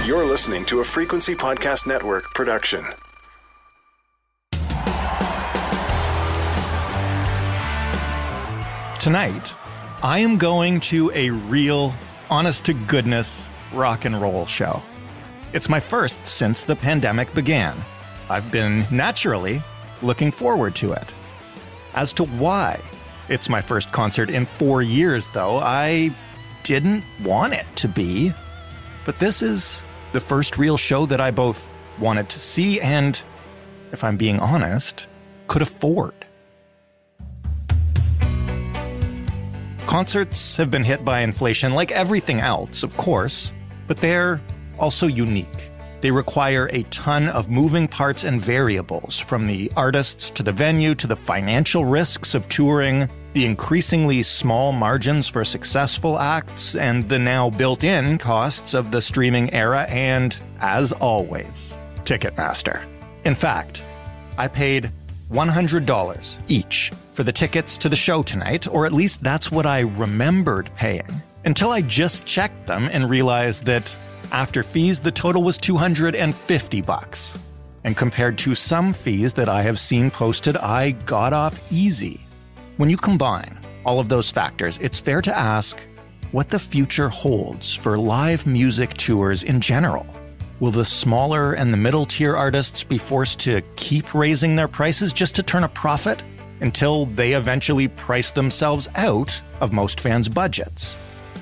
You're listening to a Frequency Podcast Network production. Tonight, I am going to a real, honest-to-goodness rock and roll show. It's my first since the pandemic began. I've been, naturally, looking forward to it. As to why it's my first concert in 4 years, though, I didn't want it to be. But this is the first real show that I both wanted to see and, if I'm being honest, could afford. Concerts have been hit by inflation like everything else, of course, but they're also unique. They require a ton of moving parts and variables, from the artists to the venue to the financial risks of touring, the increasingly small margins for successful acts, and the now built-in costs of the streaming era and, as always, Ticketmaster. In fact, I paid $100 each for the tickets to the show tonight, or at least that's what I remembered paying, until I just checked them and realized that after fees, the total was $250. And compared to some fees that I have seen posted, I got off easy. When you combine all of those factors, it's fair to ask what the future holds for live music tours in general. Will the smaller and the middle-tier artists be forced to keep raising their prices just to turn a profit until they eventually price themselves out of most fans' budgets?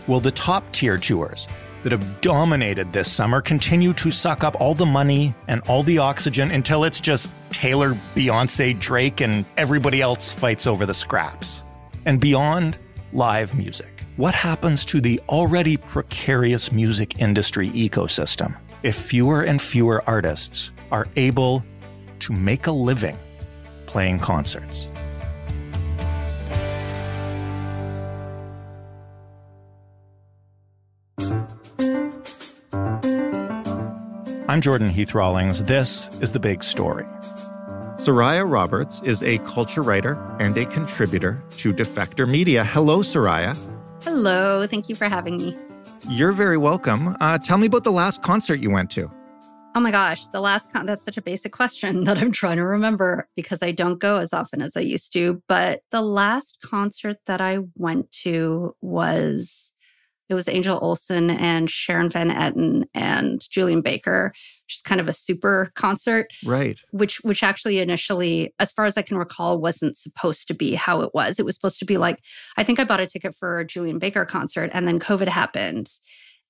Will the top-tier tours that have dominated this summer continue to suck up all the money and all the oxygen until it's just Taylor, Beyonce, Drake, and everybody else fights over the scraps? And beyond live music, what happens to the already precarious music industry ecosystem if fewer and fewer artists are able to make a living playing concerts? I'm Jordan Heath Rawlings. This is The Big Story. Soraya Roberts is a culture writer and a contributor to Defector Media. Hello, Soraya. Hello. Thank you for having me. You're very welcome. Tell me about the last concert you went to. Oh my gosh, that's such a basic question that I'm trying to remember because I don't go as often as I used to. But the last concert that I went to was Angel Olsen and Sharon Van Etten and Julian Baker, which is kind of a super concert. Right. Which actually initially, as far as I can recall, wasn't supposed to be how it was. It was supposed to be like, I think I bought a ticket for a Julian Baker concert and then COVID happened.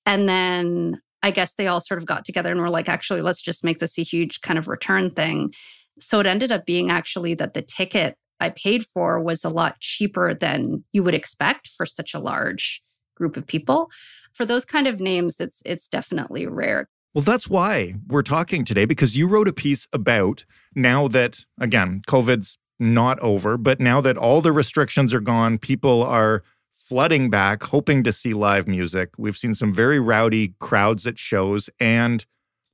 And then I guess they all sort of got together and were like, actually, let's just make this a huge kind of return thing. So it ended up being actually that the ticket I paid for was a lot cheaper than you would expect for such a large group of people. For those kind of names, it's definitely rare. Well, that's why we're talking today, because you wrote a piece about, now that, again, COVID's not over, but now that all the restrictions are gone, people are flooding back, hoping to see live music. We've seen some very rowdy crowds at shows, and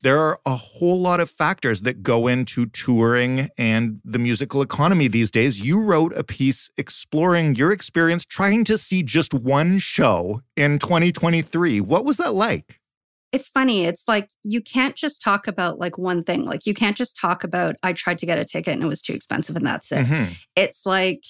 there are a whole lot of factors that go into touring and the musical economy these days. You wrote a piece exploring your experience trying to see just one show in 2023. What was that like? It's funny. It's like, you can't just talk about like one thing. Like, you can't just talk about, I tried to get a ticket and it was too expensive and that's it. Mm-hmm. It's like,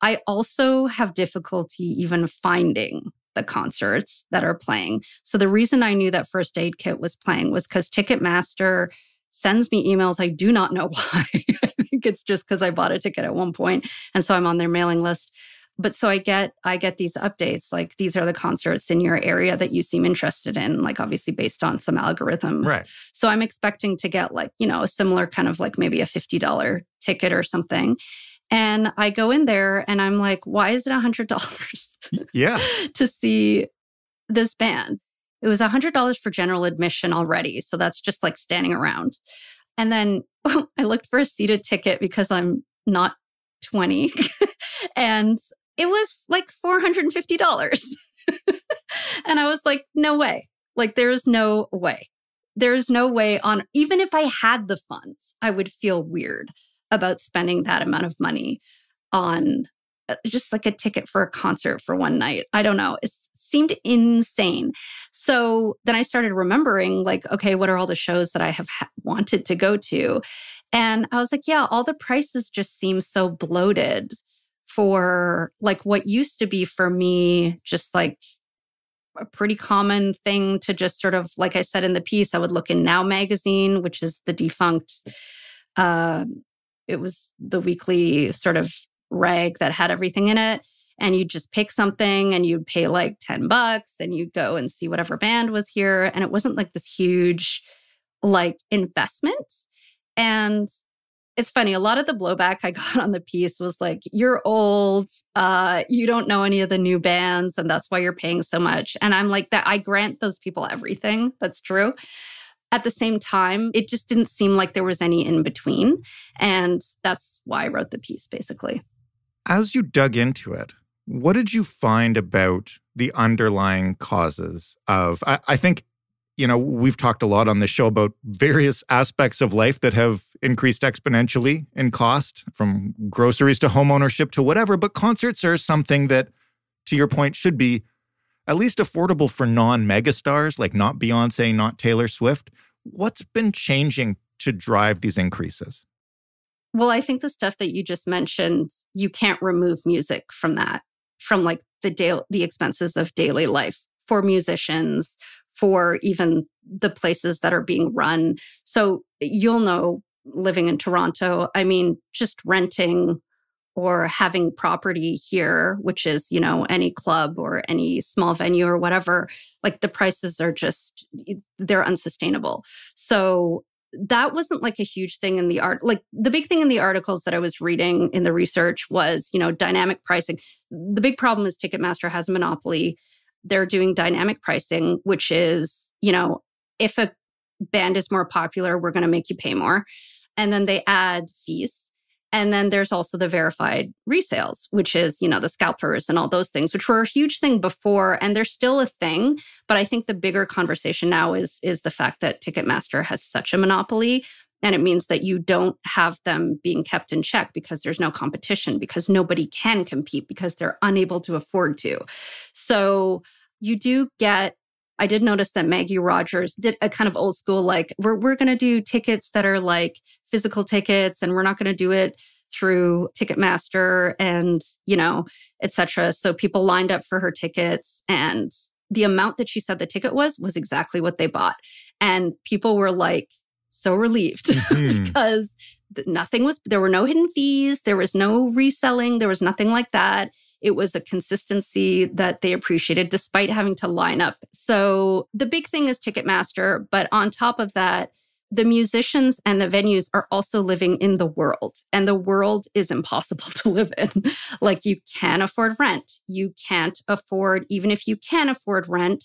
I also have difficulty even finding the concerts that are playing. So the reason I knew that First Aid Kit was playing was because Ticketmaster sends me emails. I do not know why. I think it's just because I bought a ticket at one point, and so I'm on their mailing list. But so I get these updates, like, these are the concerts in your area that you seem interested in, like obviously based on some algorithm. Right. So I'm expecting to get like, a similar kind of like maybe a $50 ticket or something. And I go in there and I'm like, why is it $100 yeah. to see this band? It was $100 for general admission already. So that's just like standing around. And then I looked for a seated ticket because I'm not 20. And it was like $450. And I was like, no way. Like, there's no way. There's no way on, even if I had the funds, I would feel weird about spending that amount of money on just like a ticket for a concert for one night. I don't know. It seemed insane. So then I started remembering like, okay, what are all the shows that I have wanted to go to? And I was like, yeah, all the prices just seem so bloated for like what used to be for me, just like a pretty common thing to just sort of, like I said in the piece, I would look in Now magazine, which is the defunct, it was the weekly sort of rag that had everything in it. And you'd just pick something and you'd pay like $10 and you'd go and see whatever band was here. And it wasn't like this huge like investment. And it's funny, a lot of the blowback I got on the piece was like, you're old, you don't know any of the new bands, and that's why you're paying so much. And I'm like, that I grant those people everything. That's true. At the same time, it just didn't seem like there was any in between. And that's why I wrote the piece, basically. As you dug into it, what did you find about the underlying causes of, I think, we've talked a lot on this show about various aspects of life that have increased exponentially in cost, from groceries to home ownership to whatever. But concerts are something that, to your point, should be at least affordable for non-megastars, like not Beyonce, not Taylor Swift. What's been changing to drive these increases? Well, I think the stuff that you just mentioned, you can't remove music from that, from like the expenses of daily life for musicians, for even the places that are being run. So you'll know, living in Toronto, I mean, just renting or having property here, which is, any club or any small venue or whatever, like the prices are just, they're unsustainable. So that wasn't like a huge thing in the art. Like the big thing in the articles that I was reading in the research was, dynamic pricing. The big problem is Ticketmaster has a monopoly. They're doing dynamic pricing, which is, if a band is more popular, we're going to make you pay more. And then they add fees. And then there's also the verified resales, which is, the scalpers and all those things, which were a huge thing before. And they're still a thing. But I think the bigger conversation now is the fact that Ticketmaster has such a monopoly. And it means that you don't have them being kept in check because there's no competition, because nobody can compete, because they're unable to afford to. So you do get, I did notice that Maggie Rogers did a kind of old school, like, we're going to do tickets that are like physical tickets, and we're not going to do it through Ticketmaster and, et cetera. So people lined up for her tickets, and the amount that she said the ticket was exactly what they bought. And people were like, so relieved because there were no hidden fees. There was no reselling. There was nothing like that. It was a consistency that they appreciated despite having to line up. So the big thing is Ticketmaster. But on top of that, the musicians and the venues are also living in the world. And the world is impossible to live in. Like, you can't afford rent. You can't afford, even if you can afford rent,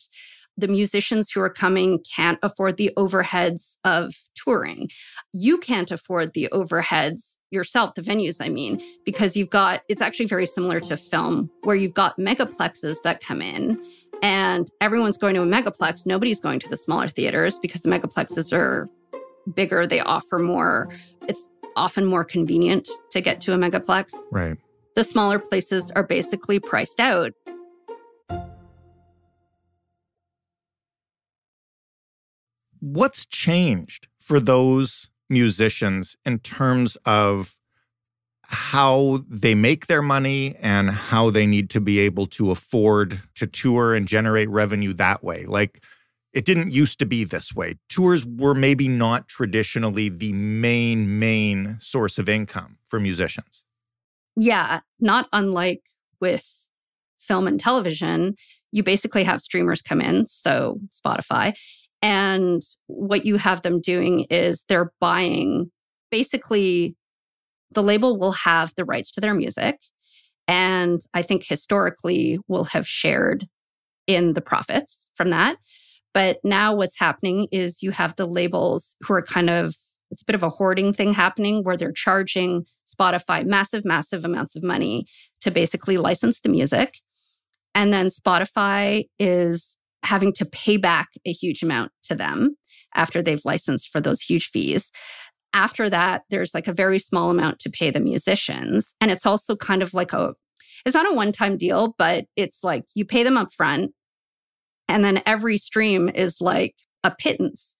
the musicians who are coming can't afford the overheads of touring. You can't afford the overheads yourself, the venues, I mean, because it's actually very similar to film, where you've got megaplexes that come in and everyone's going to a megaplex. Nobody's going to the smaller theaters because the megaplexes are bigger. They offer more. It's often more convenient to get to a megaplex. Right. The smaller places are basically priced out. What's changed for those musicians in terms of how they make their money and how they need to be able to afford to tour and generate revenue that way? Like, it didn't used to be this way. Tours were maybe not traditionally the main source of income for musicians. Yeah, not unlike with film and television, you basically have streamers come in, so Spotify. And what you have them doing is they're buying, basically, the label will have the rights to their music. And I think historically will have shared in the profits from that. But now what's happening is you have the labels who are it's a bit of a hoarding thing happening, where they're charging Spotify massive amounts of money to basically license the music. And then Spotify is having to pay back a huge amount to them after they've licensed for those huge fees. After that, there's like a very small amount to pay the musicians. And it's also kind of like it's not a one-time deal, but it's like you pay them up front and then every stream is like a pittance.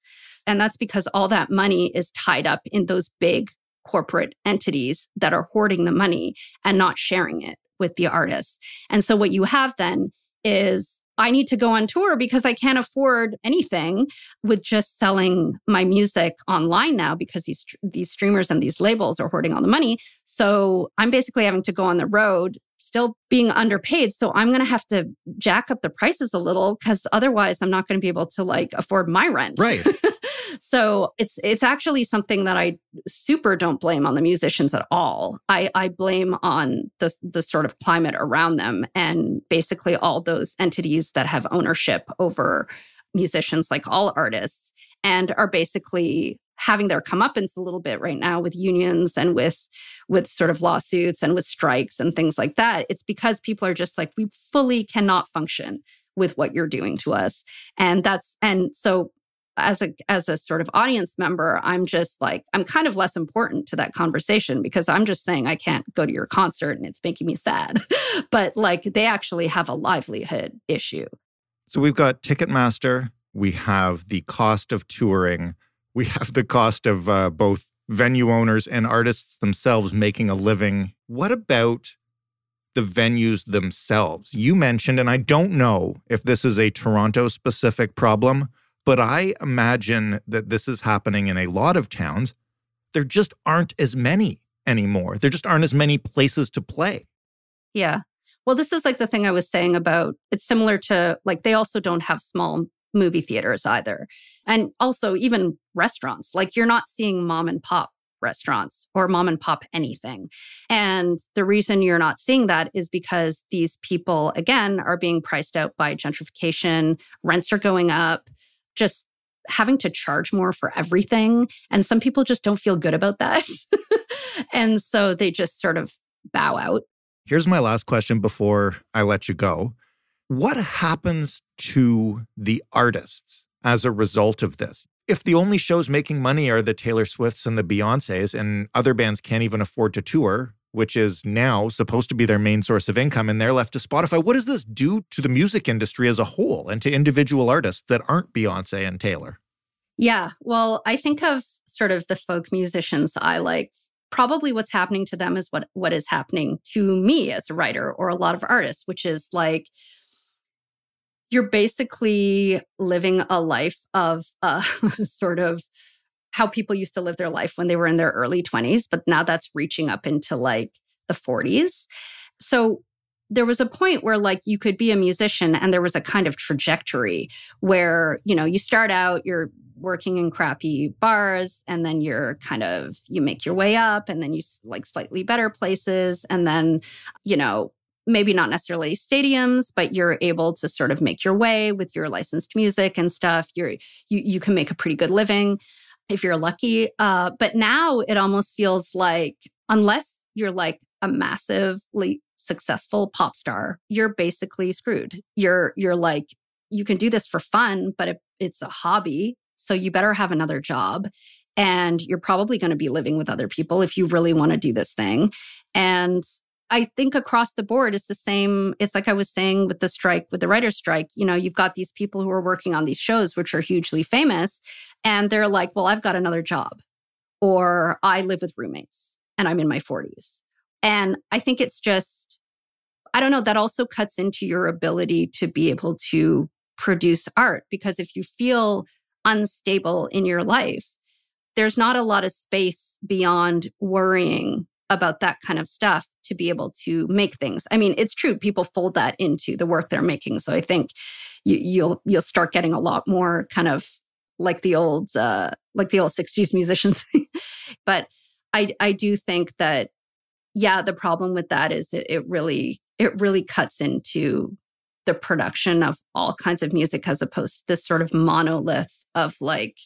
And that's because all that money is tied up in those big corporate entities that are hoarding the money and not sharing it with the artists. And so what you have then is I need to go on tour because I can't afford anything with just selling my music online now because these streamers and these labels are hoarding all the money. So I'm basically having to go on the road, still being underpaid. So I'm going to have to jack up the prices a little because otherwise I'm not going to be able to like afford my rent. Right. So it's actually something that I super don't blame on the musicians at all. I blame on the sort of climate around them and basically all those entities that have ownership over musicians, like all artists, and are basically having their comeuppance a little bit right now with unions and with sort of lawsuits and with strikes and things like that. It's because people are just like, we fully cannot function with what you're doing to us. And so as a sort of audience member, I'm just like, I'm kind of less important to that conversation because I'm just saying I can't go to your concert and it's making me sad. But like they actually have a livelihood issue. So we've got Ticketmaster, we have the cost of touring, we have the cost of both venue owners and artists themselves making a living. What about the venues themselves? You mentioned, and I don't know if this is a Toronto-specific problem, but I imagine that this is happening in a lot of towns. There just aren't as many anymore. There just aren't as many places to play. Yeah. Well, this is like the thing I was saying about, it's similar to like, they also don't have small movie theaters either. And also even restaurants, like you're not seeing mom and pop restaurants or mom and pop anything. And the reason you're not seeing that is because these people, again, are being priced out by gentrification. Rents are going up. Just having to charge more for everything. And some people just don't feel good about that. And so they just sort of bow out. Here's my last question before I let you go. What happens to the artists as a result of this? If the only shows making money are the Taylor Swifts and the Beyoncés and other bands can't even afford to tour, which is now supposed to be their main source of income, and they're left to Spotify. What does this do to the music industry as a whole and to individual artists that aren't Beyonce and Taylor? Yeah, well, I think of sort of the folk musicians I like. Probably what's happening to them is what is happening to me as a writer or a lot of artists, which is like, you're basically living a life of sort of how people used to live their life when they were in their early 20s, but now that's reaching up into like the 40s. So there was a point where like you could be a musician and there was a kind of trajectory where, you know, you start out, you're working in crappy bars and then you make your way up and then you like slightly better places. And then, you know, maybe not necessarily stadiums, but you're able to sort of make your way with your licensed music and stuff. You can make a pretty good living if you're lucky. But now it almost feels like, unless you're like a massively successful pop star, you're basically screwed. You're like, you can do this for fun, but it's a hobby. So you better have another job. And you're probably going to be living with other people if you really want to do this thing. And I think across the board, it's the same. It's like I was saying with the strike, with the writer's strike, you know, you've got these people who are working on these shows, which are hugely famous. And they're like, well, I've got another job, or I live with roommates and I'm in my 40s. And I think it's just, I don't know, that also cuts into your ability to be able to produce art. Because if you feel unstable in your life, there's not a lot of space beyond worrying about that kind of stuff to be able to make things. I mean, it's true. People fold that into the work they're making. So I think you'll start getting a lot more kind of like the old 60s musicians. But I do think that, yeah, the problem with that is it really cuts into the production of all kinds of music as opposed to this sort of monolith of like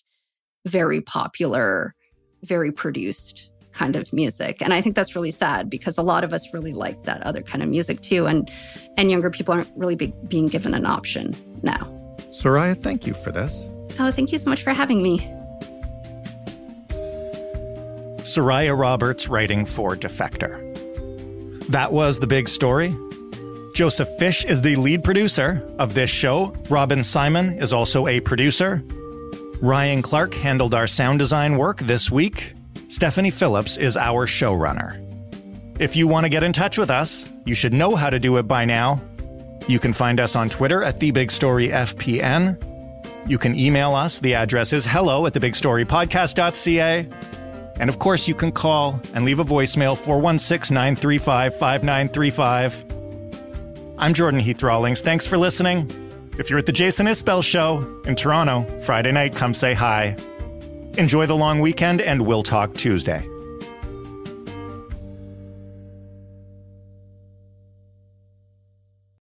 very popular, very produced kind of music. And I think that's really sad because a lot of us really like that other kind of music too. And younger people aren't really being given an option now. Soraya, thank you for this. Oh, thank you so much for having me. Soraya Roberts writing for Defector. That was The Big Story. Joseph Fish is the lead producer of this show. Robin Simon is also a producer. Ryan Clark handled our sound design work this week. Stephanie Phillips is our showrunner. If you want to get in touch with us, you should know how to do it by now. You can find us on Twitter at TheBigStoryFPN. You can email us. The address is hello@thebigstorypodcast.ca. And of course, you can call and leave a voicemail 416-935-5935. I'm Jordan Heath Rawlings. Thanks for listening. If you're at the Jason Isbell Show in Toronto, Friday night, come say hi. Enjoy the long weekend, and we'll talk Tuesday.